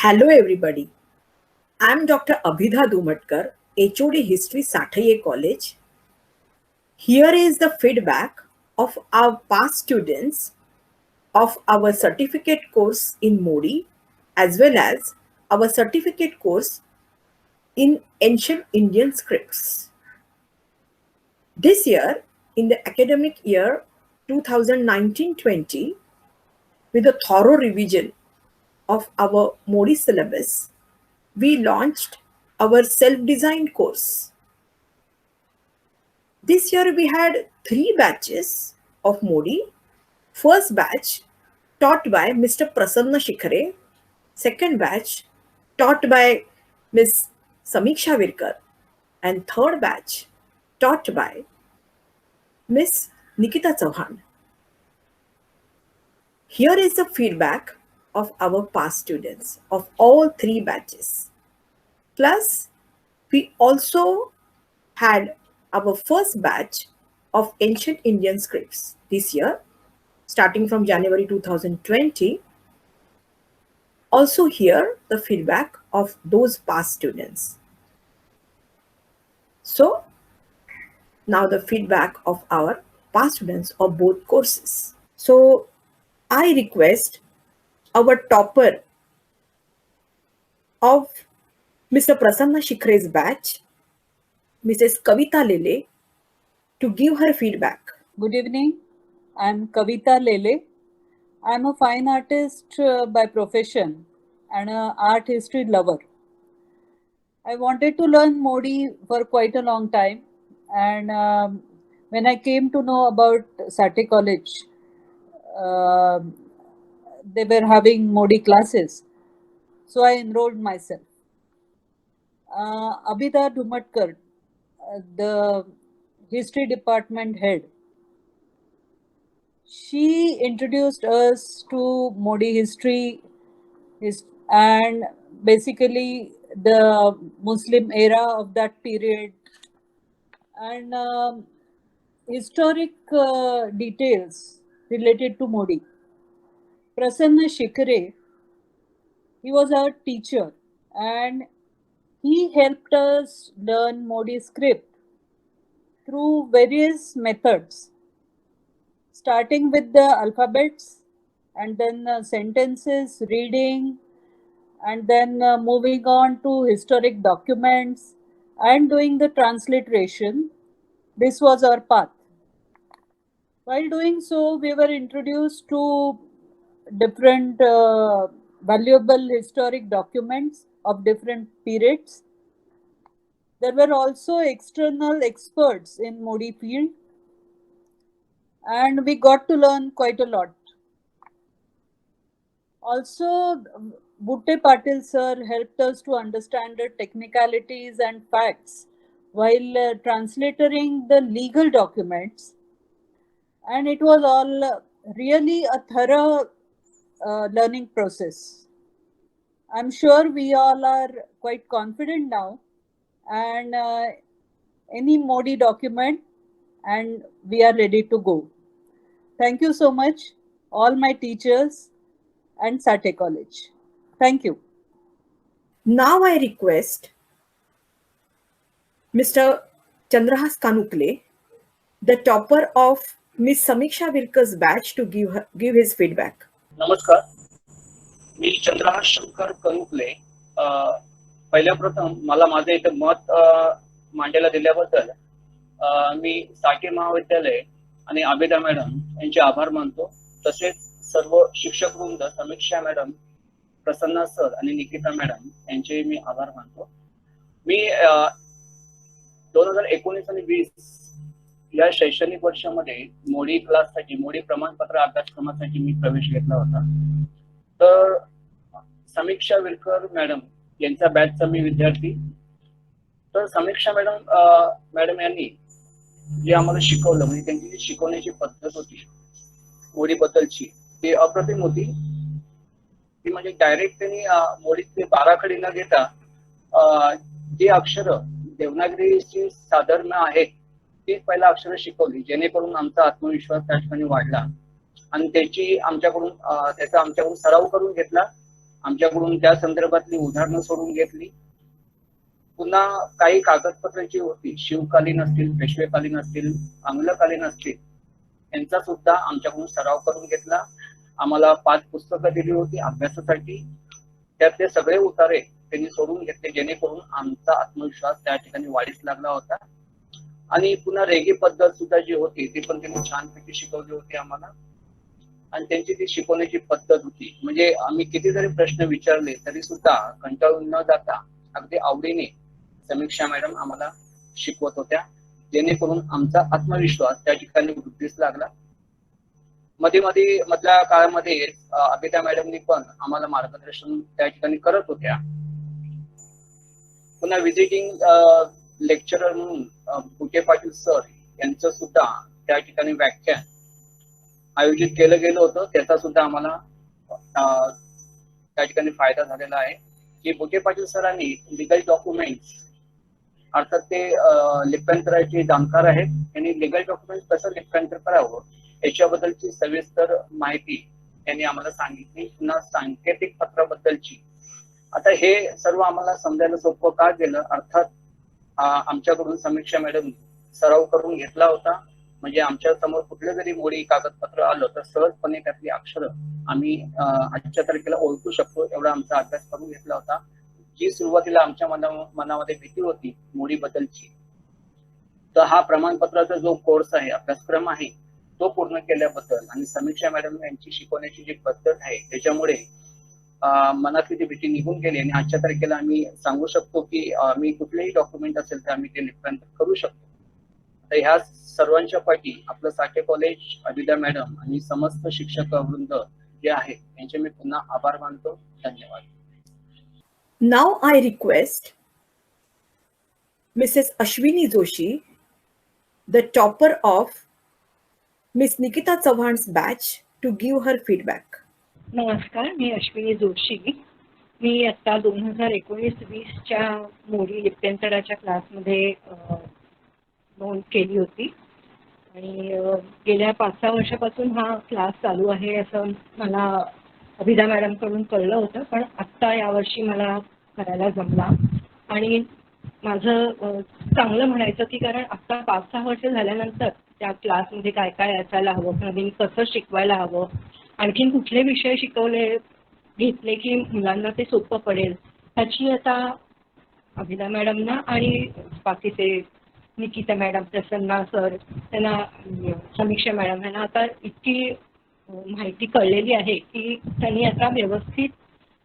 Hello everybody. I'm Dr. Abhidha Dumatkar, HOD History Sathaye College. Here is the feedback of our past students of our certificate course in Modi as well as our certificate course in Ancient Indian Scripts. This year, in the academic year 2019-20, with a thorough revision of our Modi syllabus, we launched our self-designed course. This year we had 3 batches of Modi. First batch taught by Mr. Prasanna Shikhare, second batch taught by Ms. Samiksha Virkar, and third batch taught by Ms. Nikita Chauhan. Here is the feedback of our past students of all 3 batches. Plus, we also had our first batch of Ancient Indian Scripts this year, starting from January 2020. Also here, the feedback of those past students. So, now the feedback of our past students of both courses. So, I request our topper of Mr. Prasanna Shikhare's batch, Mrs. Kavita Lele, to give her feedback. Good evening. I'm Kavita Lele. I'm a fine artist by profession and an art history lover. I wanted to learn Modi for quite a long time, and when I came to know about Sathe College, uh, they were having Modi classes, so I enrolled myself. Abhida Dumatkar, the history department head, she introduced us to Modi history and basically the Muslim era of that period and historic details related to Modi. Prasanna Shikhare, he was our teacher and he helped us learn Modi script through various methods, starting with the alphabets and then sentences, reading, and then moving on to historic documents and doing the transliteration. This was our path. While doing so, we were introduced to different valuable historic documents of different periods. There were also external experts in Modi field, and we got to learn quite a lot. Also, Bhutte Patil sir helped us to understand the technicalities and facts while translating the legal documents, and it was all really a thorough learning process. I'm sure we all are quite confident now, and any Modi document, and we are ready to go. Thank you so much, all my teachers and Sathe College. Thank you. Now I request Mr. Chandrahas Kanukle, the topper of Ms. Samiksha Virkar's batch, to give his feedback. नमस्कार, मी चंद्रहास शंकर कनुकले. पहिल्या प्रथम मला माझे इथे मत मांडायला दिल्याबद्दल मी साठे महाविद्यालय आणि आबिदा मॅडम यांचे आभार मानतो. तसेच सर्व शिक्षक वृंद, समीक्षा मॅडम, प्रसन्ना सर आणि निकिता मॅडम यांचे मी आभार मानतो. मी 2019 आणि 20 या शैक्षणिक वर्षामध्ये मोडी क्लाससाठी, मोडी प्रमाणपत्र अभ्यासक्रमासाठी मी प्रवेश घेतला होता. तर समीक्षा विरकर मॅडम यांचा बॅचचा मी विद्यार्थी. तर समीक्षा मॅडम यांनी जे आम्हाला शिकवलं, म्हणजे त्यांची जी शिकवण्याची पद्धत होती मोडी बद्दलची, ती अप्रतिम होती. ती म्हणजे डायरेक्ट त्यांनी मोडीतले 12 खडी न घेता जे अक्षर देवनागरीची साधर्म्य आहेत तीच पहिला अक्षर शिकवली, जेणेकरून आमचा आत्मविश्वास त्या ठिकाणी वाढला आणि त्याचा आमच्याकडून सराव करून घेतला आमच्याकडून त्या संदर्भातली उदाहरणं सोडून घेतली. पुन्हा काही कागदपत्र जी होती, शिवकालीन असतील, पेशवेकालीन असतील, आंग्लकालीन असतील, यांचा सुद्धा आमच्याकडून सराव करून घेतला. आम्हाला 5 पुस्तकं दिली होती अभ्यासासाठी. त्यातले सगळे उतारे त्यांनी सोडून घेतले, जेणेकरून आमचा आत्मविश्वास त्या ठिकाणी वाढीस लागला होता. आणि पुन्हा रेगी पद्धत सुद्धा जी होती ती पण त्यांनी छानपैकी शिकवली होती आम्हाला. आणि त्यांची ती शिकवण्याची पद्धत होती, म्हणजे आम्ही किती जरी प्रश्न विचारले तरी सुद्धा कंटाळून न जाता अगदी आवडीने समीक्षा मॅडम आम्हाला शिकवत होत्या, जेणेकरून आमचा आत्मविश्वास त्या ठिकाणी वृद्धीस लागला. मध्ये मध्ये मधल्या काळामध्ये अभिता मॅडमनी पण आम्हाला मार्गदर्शन त्या ठिकाणी करत होत्या. पुन्हा व्हिजिटिंग लेक्चरर म्हणून बुटे पाटील सर यांचं सुद्धा त्या ठिकाणी व्याख्यान आयोजित केलं गेलं होतं. त्याचा सुद्धा आम्हाला त्या ठिकाणी फायदा झालेला आहे की बुटे पाटील सरांनी लिगल डॉक्युमेंट्स, अर्थात ते लिप्यांतराचे जाणकार आहेत, त्यांनी लिगल डॉक्युमेंट कसं लिप्यांतर करावं याच्याबद्दलची सविस्तर माहिती त्यांनी आम्हाला सांगितली. पुन्हा सांकेतिक पत्राबद्दलची. आता हे सर्व आम्हाला समजायला सोपं का गेलं, अर्थात आमच्याकडून समीक्षा मॅडम सराव करून घेतला होता. म्हणजे आमच्या समोर कुठलं जरी मोडी कागदपत्र आलं तर सहजपणे त्यातली अक्षरं आम्ही आजच्या तारखेला ओळखू शकतो, एवढा आमचा अभ्यास करून घेतला होता. जी सुरुवातीला आमच्या मनामध्ये भीती होती मोडी बद्दलची, तर हा प्रमाणपत्राचा जो कोर्स आहे, अभ्यासक्रम आहे, तो पूर्ण केल्याबद्दल आणि समीक्षा मॅडम यांची शिकवण्याची जी पद्धत आहे त्याच्यामुळे मनातली ती भीती निघून गेली. आणि आजच्या तारखेला आम्ही सांगू शकतो की आम्ही कुठलेही डॉक्युमेंट असेल तर आम्ही ते लिप्यांतर करू शकतो. तर ह्या सर्वांच्या पाठी आपलं साठे कॉलेज, अभिदा मॅडम आणि समस्त शिक्षक वृंद जे आहेत त्यांचे मी पुन्हा आभार मानतो. धन्यवाद. Now I request Mrs. Ashwini Joshi, the topper of Miss Nikita Chauhan's batch, to give her feedback. नमस्कार, मी अश्विनी जोशी. मी आता 2019-20च्या मोडी लिप्यांतराच्या क्लासमध्ये नोंद केली होती आणि गेल्या 5-6 वर्षापासून हा क्लास चालू आहे असं मला अभिदा मॅडमकडून कळलं होतं, पण आत्ता यावर्षी मला करायला जमला. आणि माझं चांगलं म्हणायचं की कारण आत्ता 5-6 वर्ष झाल्यानंतर त्या क्लासमध्ये काय काय असायला हवं, नवीन कसं शिकवायला हवं, आणखीन कुठले विषय घेतले की मुलांना ते सोपं पडेल, ह्याची आता अभिदा मॅडमना आणि बाकीचे निकिता मॅडम, प्रसन्ना सर, त्यांना समीक्षा मॅडम यांना आता इतकी माहिती कळलेली आहे की त्यांनी आता व्यवस्थित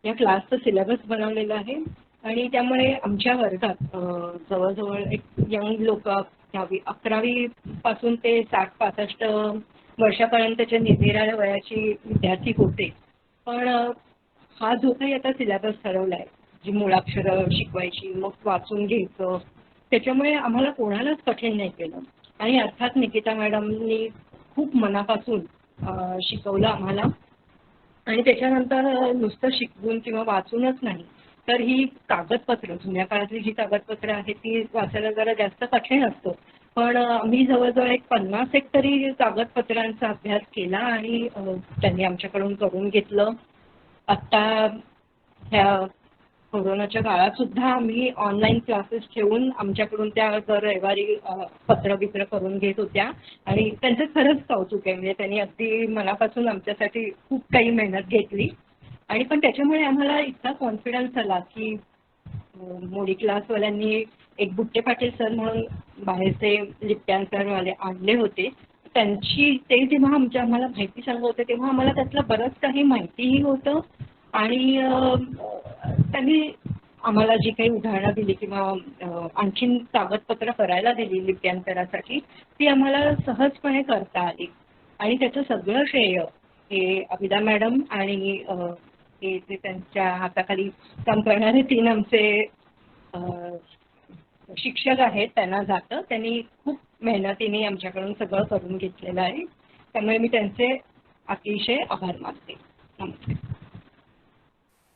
या क्लासचं सिलेबस बनवलेलं आहे. आणि त्यामुळे आमच्या वर्गात जवळजवळ एक यंग लोक 11वी पासून ते 60-65 वर्षापर्यंतच्या निरनिराळ्या वयाची विद्यार्थी होते. पण हा जो काही आता सिलेबस ठरवला आहे, जी मुळाक्षरं शिकवायची, मग वाचून घ्यायचं, त्याच्यामुळे आम्हाला कोणालाच कठीण नाही केलं. आणि अर्थात निकिता मॅडमनी खूप मनापासून शिकवलं आम्हाला. आणि त्याच्यानंतर नुसतं शिकवून किंवा वाचूनच नाही, तर ही कागदपत्र, जुन्या काळातली जी कागदपत्र आहेत ती वाचायला जरा जास्त कठीण असतं. पण मी जवळजवळ एक 50 तरी कागदपत्रांचा अभ्यास केला आणि त्यांनी आमच्याकडून करून घेतलं. आत्ता ह्या कोरोनाच्या काळात सुद्धा आम्ही ऑनलाईन क्लासेस ठेवून आमच्याकडून त्या दर रविवारी पत्र करून घेत होत्या. आणि त्यांचं खरंच कौतुक आहे, म्हणजे त्यांनी अगदी मनापासून आमच्यासाठी खूप काही मेहनत घेतली. आणि पण त्याच्यामुळे आम्हाला इतका कॉन्फिडन्स आला की मोडी क्लासवाल्यांनी एक बुट्टे पाटील सर म्हणून बाहेरचे लिप्यांतरवाले आणले होते. ते जेव्हा आम्हाला माहिती सांगत होते तेव्हा आम्हाला त्यातलं बरंच काही माहितीही होतं. आणि त्यांनी आम्हाला जी काही उदाहरणं दिली किंवा आणखीन कागदपत्र करायला दिली लिप्यांतरासाठी, ती आम्हाला सहजपणे करता आली. आणि त्याचं सगळं श्रेय हे अभिदा मॅडम आणि हे जे त्यांच्या हाताखाली काम करणारे 3 आमचे शिक्षक आहेत त्यांना जातं. त्यांनी खूप मेहनतीने आमच्याकडून सगळं करून घेतलेलं आहे. त्यामुळे मी त्यांचे अतिशय आभार मानते. नमस्कार.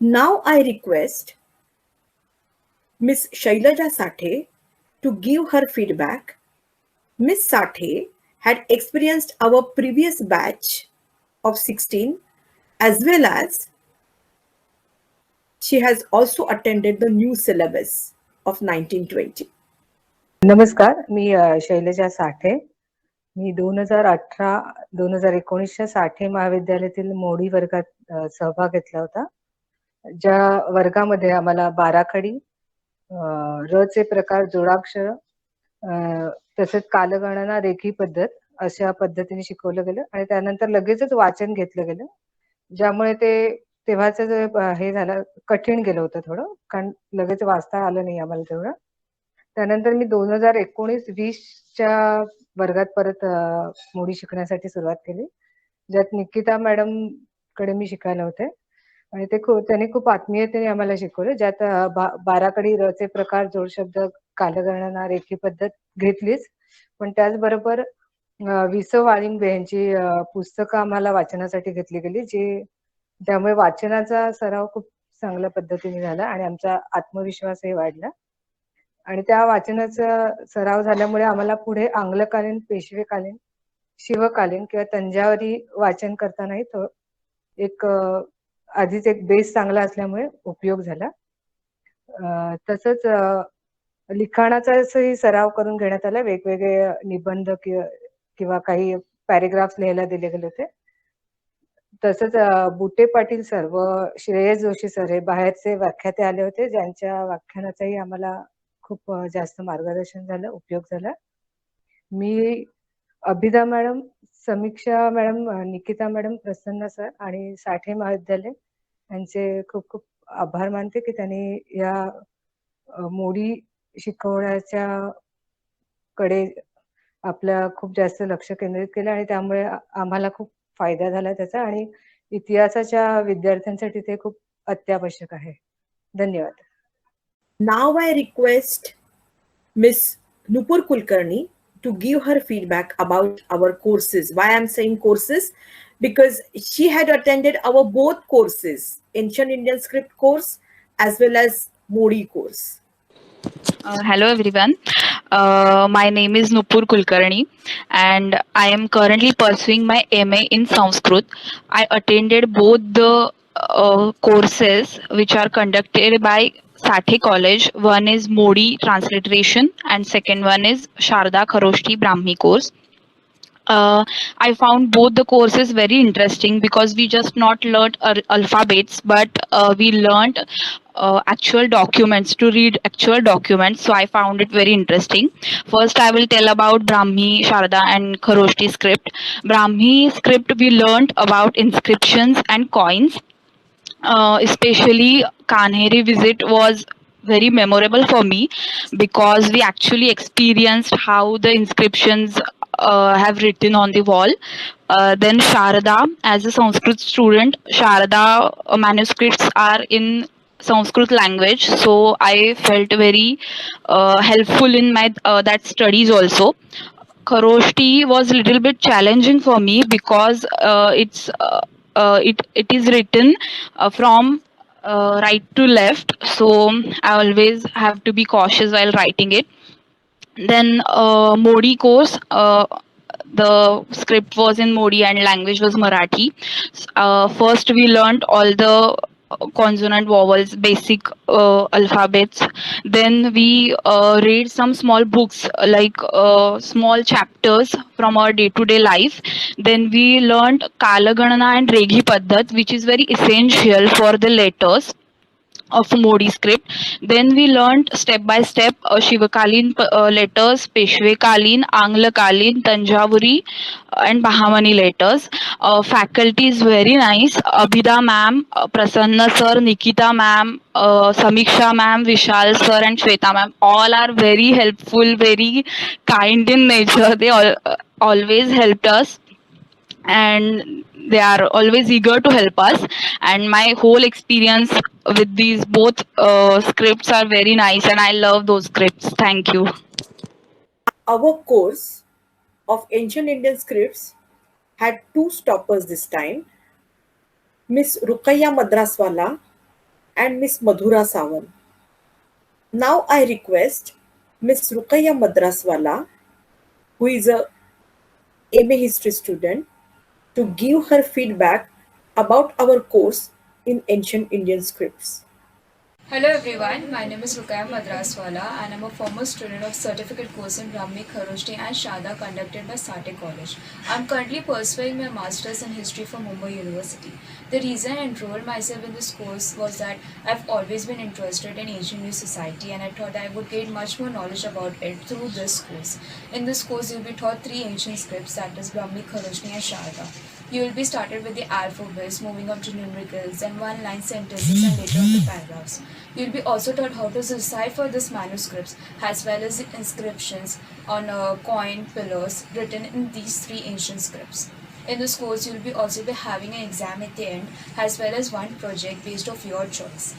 Now I request Miss Shailaja Sathe to give her feedback. Miss Sathe had experienced our previous batch of 16 as well as She has also attended the new syllabus of 1920. नमस्कार, मी शैलजा साठे. मी 2018-2019च्या साठे महाविद्यालयातील मोडी वर्गात सहभाग घेतला होता. ज्या वर्गामध्ये आम्हाला बाराखडी, रचे प्रकार, जोडाक्षर, तसेच कालगणना, रेखी पद्धत अशा पद्धतीने शिकवलं गेलं आणि त्यानंतर लगेचच वाचन घेतलं गेलं. ज्यामुळे ते तेव्हाचं जे हे झालं, कठीण गेलं होतं थोडं, कारण लगेच वाचता आलं नाही आम्हाला तेवढं. त्यानंतर मी 2019-20च्या वर्गात परत मोडी शिकण्यासाठी सुरुवात केली, ज्यात निकिता मॅडम कडे मी शिकायला होते आणि त्यांनी खूप आत्मीयतेने आम्हाला शिकवलं, ज्यात बाराखडी, रचे प्रकार, जोडशब्द, कालगणना, रेखी पद्धत घेतलीच, पण त्याचबरोबर वि स वाळिंबे यांची पुस्तकं आम्हाला वाचनासाठी घेतली गेली, त्यामुळे वाचनाचा सराव खूप चांगल्या पद्धतीने झाला आणि आमचा आत्मविश्वासही वाढला. आणि त्या वाचनाचा सराव झाल्यामुळे आम्हाला पुढे आंग्लकालीन, पेशवेकालीन, शिवकालीन किंवा तंजावरी वाचन करतानाही तो एक आधीच एक बेस चांगला असल्यामुळे उपयोग झाला. तसंच लिखाणाचाही सराव करून घेण्यात आला. वेगवेगळे निबंध किंवा काही पॅरेग्राफ्स लिहायला दिले गेले होते. तसंच बुटे पाटील सर व श्रेयस जोशी सर हे बाहेरचे व्याख्याते आले होते, ज्यांच्या व्याख्यानाचाही आम्हाला खूप जास्त मार्गदर्शन झालं, उपयोग झाला. मी अभिदा मॅडम, समीक्षा मॅडम, निकिता मॅडम, प्रसन्न सर आणि साठे महाविद्यालय यांचे खूप खूप आभार मानते की त्यांनी या मोडी शिकवण्याच्या कडे आपल्या खूप जास्त लक्ष केंद्रित केलं आणि त्यामुळे आम्हाला खूप फायदा झाला त्याचा आणि इतिहासाच्या विद्यार्थ्यांसाठी ते खूप अत्यावश्यक आहे. धन्यवाद. Now I request Miss Nupur Kulkarni to give her feedback about our courses. Why I'm saying courses? Because she had attended our both courses, Ancient Indian Script course as well as Modi course. Hello everyone. My name is Nupur Kulkarni and I am currently pursuing my MA in Sanskrit. I attended both the courses which are conducted by Sathe College. One is Modi Transliteration and second one is Sharda Kharoshti Brahmi course. I found both the courses very interesting because we just not learned alphabets, but we learned actual documents, to read actual documents. So I found it very interesting. First, I will tell about Brahmi, Sharda and Kharoshti script. Brahmi script, we learned about inscriptions and coins. Especially Kanheri visit was very memorable for me because we actually experienced how the inscriptions have written on the wall. Then Sharada, as a Sanskrit student, Sharada manuscripts are in Sanskrit language, so I felt very helpful in my that studies also. Kharoshti was a little bit challenging for me because it is written from right to left, so I always have to be cautious while writing it. Then Modi course, the script was in Modi and language was Marathi. First we learned all the consonant, vowels, basic alphabets. Then we read some small books like small chapters from our day-to-day life. Then we learned Kalaganana and Reghi Paddhat, which is very essential for the letters of Modi script. Then we learned step by step Shivakalin letters, Peshvekalin, Anglakalin, Tanjavuri and Bahamani letters. Faculty is very nice. Abhida ma'am, Prasanna sir, Nikita ma'am, Samiksha ma'am, Vishal sir and Shweta ma'am, all are very helpful, very kind in nature. They always helped us and they are always eager to help us, and my whole experience with these both scripts are very nice and I love those scripts. Thank you. Our course of Ancient Indian Scripts had two stoppers this time, Miss Rukaiya Madraswala and Miss Madhura Sawan. Now I request Miss Rukaiya Madraswala, who is a MA History student, to give her feedback about our course in Ancient Indian Scripts. Hello everyone, my name is Rukaya Madraswala and I'm a former student of certificate course in Brahmi, Kharoshti and Sharda conducted by Sate College. I'm currently pursuing my Masters in History from Mumbai University. The reason I enrolled myself in this course was that I've always been interested in ancient New Society and I thought I would gain much more knowledge about it through this course. In this course, you'll be taught three ancient scripts, that is Brahmi, Kharoshti and Sharda. You will be started with the alphabets, moving up to numericals and one-line sentences and later on to paragraphs. You will be also taught how to decipher these manuscripts as well as the inscriptions on coin pillars written in these three ancient scripts. In this course, you will be also be having an exam at the end as well as one project based of your choice.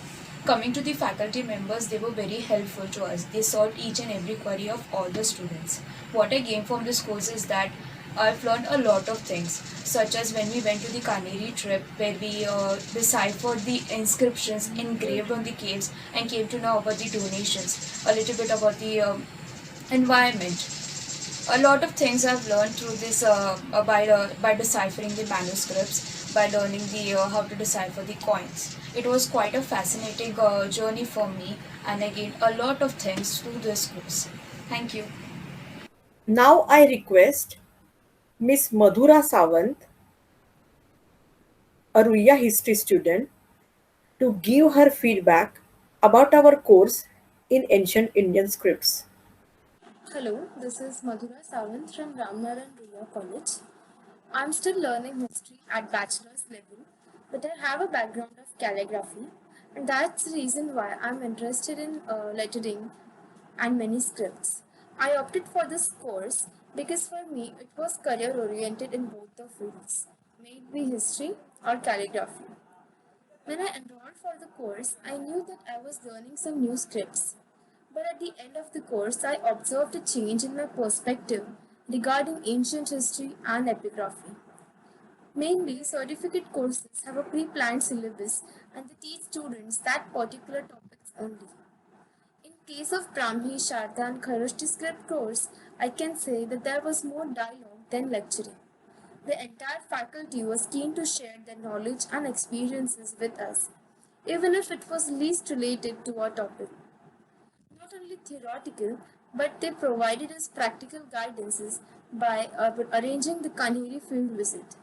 Coming to the faculty members, they were very helpful to us. They solved each and every query of all the students. What I gained from this course is that I've learned a lot of things, such as when we went to the Kaneri trip, where we deciphered the inscriptions engraved on the caves and came to know about the donations, a little bit about the environment. A lot of things I've learned through this by deciphering the manuscripts, by learning the how to decipher the coins. It was quite a fascinating journey for me, and I gained a lot of things through this course. Thank you. Now I request Miss Madhura Sawant, a Ruya history student, to give her feedback about our course in ancient Indian scripts. Hello, this is Madhura Sawant from Ramnaran Ruya College. I'm still learning history at bachelor's level, but I have a background of calligraphy, and that's the reason why I'm interested in lettering and many scripts. I opted for this course because for me it was career oriented in both the fields, may it be history or calligraphy. When I enrolled for the course, I knew that I was learning some new scripts. But at the end of the course, I observed a change in my perspective regarding ancient history and epigraphy. Mainly, certificate courses have a pre planned syllabus and they teach students that particular topics only. In case of Brahmi, Sharda, and Kharoshti script course, I can say that there was more dialogue than lecturing. The entire faculty was keen to share their knowledge and experiences with us, even if it was least related to our topic. Not only theoretical, but they provided us practical guidances by arranging the Kanheri field visit.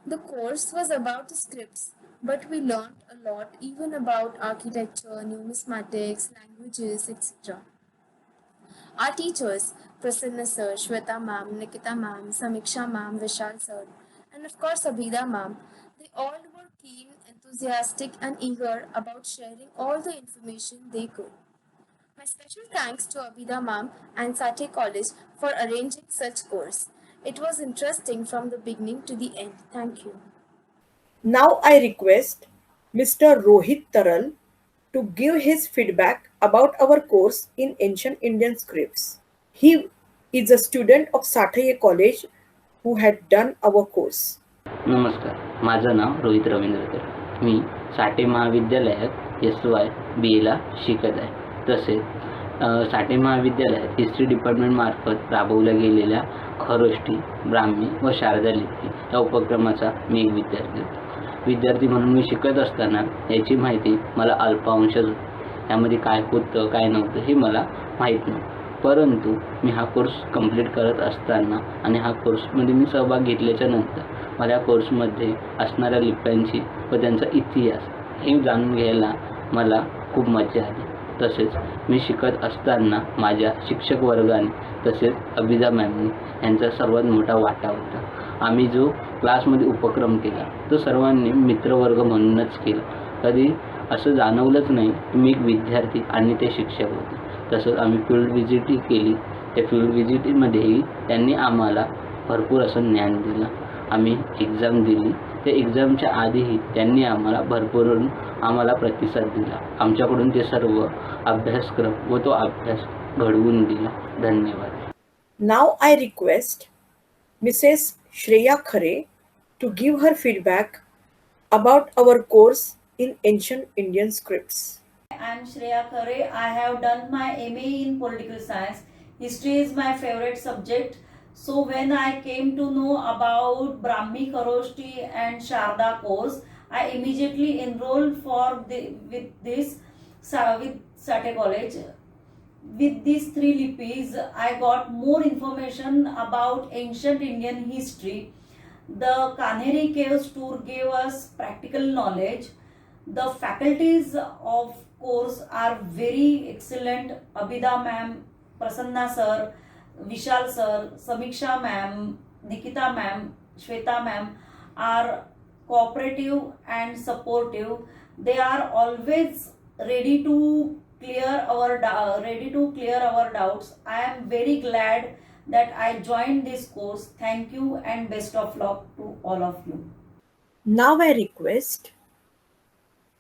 The course was about the scripts, but we learned a lot even about architecture, numismatics, languages, etc. Our teachers, Prasanna sir, Shweta ma'am, Nikita ma'am, Samiksha ma'am, Vishal sir, and of course Abhida ma'am, they all were keen, enthusiastic, and eager about sharing all the information they could. My special thanks to Abhida ma'am and Satya College for arranging such course. It was interesting from the beginning to the end. Thank you. Now I request Mr. Rohit Taral to give his feedback about our course in ancient Indian scripts. He is a student of Satye College who had done our course. नमस्कार, माझं नाव रोहित रवींद्र तर. मी साठे महाविद्यालयात SY BAला शिकत आहे. तसेच साठे महाविद्यालयात history डिपार्टमेंटमार्फत राबवल्या गेलेल्या खरोष्टी, ब्राह्मी व शारदा लिपी या उपक्रमाचा मी एक विद्यार्थी म्हणून मी शिकत असताना याची माहिती मला अल्पांशच होती. यामध्ये काय होतं काय नव्हतं हे मला माहीत नव्हतं. परंतु मी हा कोर्स कंप्लीट करत असताना आणि हा कोर्समध्ये मी सहभाग घेतल्याच्या नंतर मला या कोर्समध्ये असणाऱ्या लिप्यांची व त्यांचा इतिहास हे जाणून घ्यायला मला खूप मजा आली. तसेच मी शिकत असताना माझ्या शिक्षक वर्गाने तसेच अभिदा मॅमनी यांचा सर्वात मोठा वाटा होता. आम्ही जो क्लासमध्ये उपक्रम केला तो सर्वांनी मित्रवर्ग म्हणूनच केला. कधी असं जाणवलंच नाही की मी एक विद्यार्थी आणि ते शिक्षक होते. तसंच आम्ही फील्ड व्हिजिटही केली. त्या फील्ड व्हिजिटमध्येही त्यांनी आम्हाला भरपूर असं ज्ञान दिलं. आम्ही एक्झाम दिली. त्या एक्झामच्या आधीही त्यांनी आम्हाला प्रतिसाद दिला. आमच्याकडून ते सर्व अभ्यासक्रम व तो अभ्यास घडवून दिला. धन्यवाद. Now I request Mrs. Shreya Khare to give her feedback about our course in ancient Indian scripts. I'm Shreya Khare. I have done my MA in political science. History is my favorite subject. So when I came to know about Brahmi, Kharoshti and Sharda course, I immediately enrolled with this. with Sate College. With these 3 lipis, I got more information about ancient Indian history. The Kanheri Caves tour gave us practical knowledge. The faculties of course are very excellent. Abhida ma'am, Prasanna sir, Vishal sir, Samiksha ma'am, Nikita ma'am, Shweta ma'am are cooperative and supportive. They are always ready to clear our doubts. I am very glad that I joined this course. Thank you and best of luck to all of you. Now I request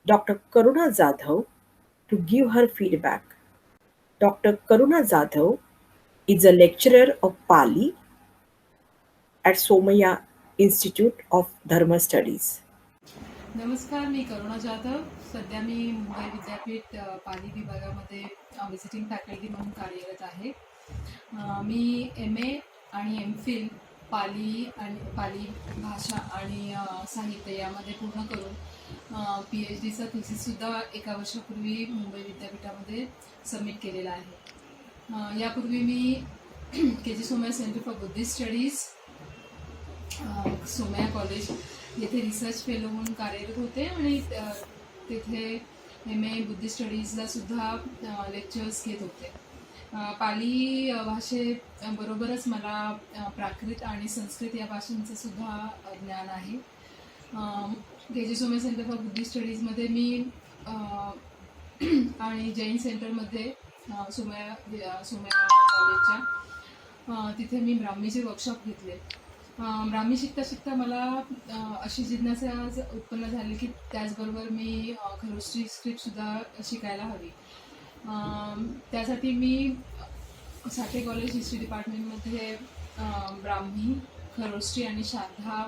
Dr. Karuna Jadhav to give her feedback. Dr. Karuna Jadhav is a lecturer of Pali at Somaya Institute of Dharma Studies. नमस्कार, मी करुणा जाधव. सध्या मी मुंबई विद्यापीठ पाली विभागामध्ये visiting faculty म्हणून कार्यरत आहे. मी MA आणि MPhil पाली भाषा आणि साहित्य यामध्ये पूर्ण करून PhDचा थिसिससुद्धा 1 वर्षापूर्वी मुंबई विद्यापीठामध्ये सबमिट केलेला आहे. यापूर्वी मी KG Somaiya centre for Buddhist studies Somaiya college येथे रिसर्च फेलो म्हणून कार्यरत होते आणि तिथे MA बुद्धिस्ट स्टडीजला सुद्धा लेक्चर्स घेत होते. पाली भाषेबरोबरच मला प्राकृत आणि संस्कृत या भाषांचं सुद्धा ज्ञान आहे. KG Somaiya centre for Buddhist स्टडीजमध्ये मी आणि जैन सेंटरमध्ये सोमय्या कॉलेजच्या तिथे मी ब्राह्मीचे वर्कशॉप घेतले. ब्राह्मी शिकता शिकता मला अशी जिज्ञासा उत्पन्न झाली की त्याचबरोबर मी खरोष्टी स्क्रिप्टसुद्धा शिकायला हवी. त्यासाठी मी साठे कॉलेज हिस्ट्री डिपार्टमेंटमध्ये ब्राह्मी, खरोष्टी आणि शारदा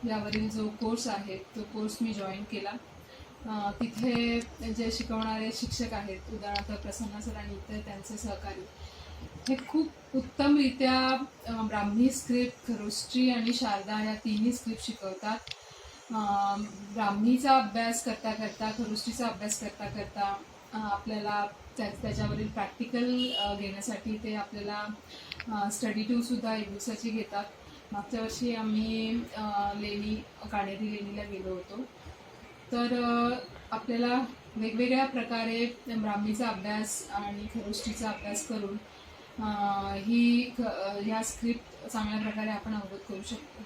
यावरील जो कोर्स आहे तो कोर्स मी जॉईन केला. तिथे जे शिकवणारे शिक्षक आहेत, उदाहरणार्थ प्रसन्ना सर आणि इतर त्यांचे सहकारी, हे खूप उत्तमरित्या ब्राह्मी स्क्रिप्ट, खरोष्टी आणि शारदा या तिन्ही स्क्रिप्ट शिकवतात. ब्राह्मीचा अभ्यास करता करता, खरोष्टीचा अभ्यास करता करता आपल्याला त्याच्यावरील प्रॅक्टिकल घेण्यासाठी ते आपल्याला स्टडी टूरसुद्धा 1 दिवसाची घेतात. मागच्या वर्षी आम्ही काणेरी लेणीला गेलो होतो. तर आपल्याला वेगवेगळ्या प्रकारे ब्राह्मीचा अभ्यास आणि खरोष्टीचा अभ्यास करून ह्या स्क्रिप्ट चांगल्या प्रकारे आपण अवगत करू शकतो.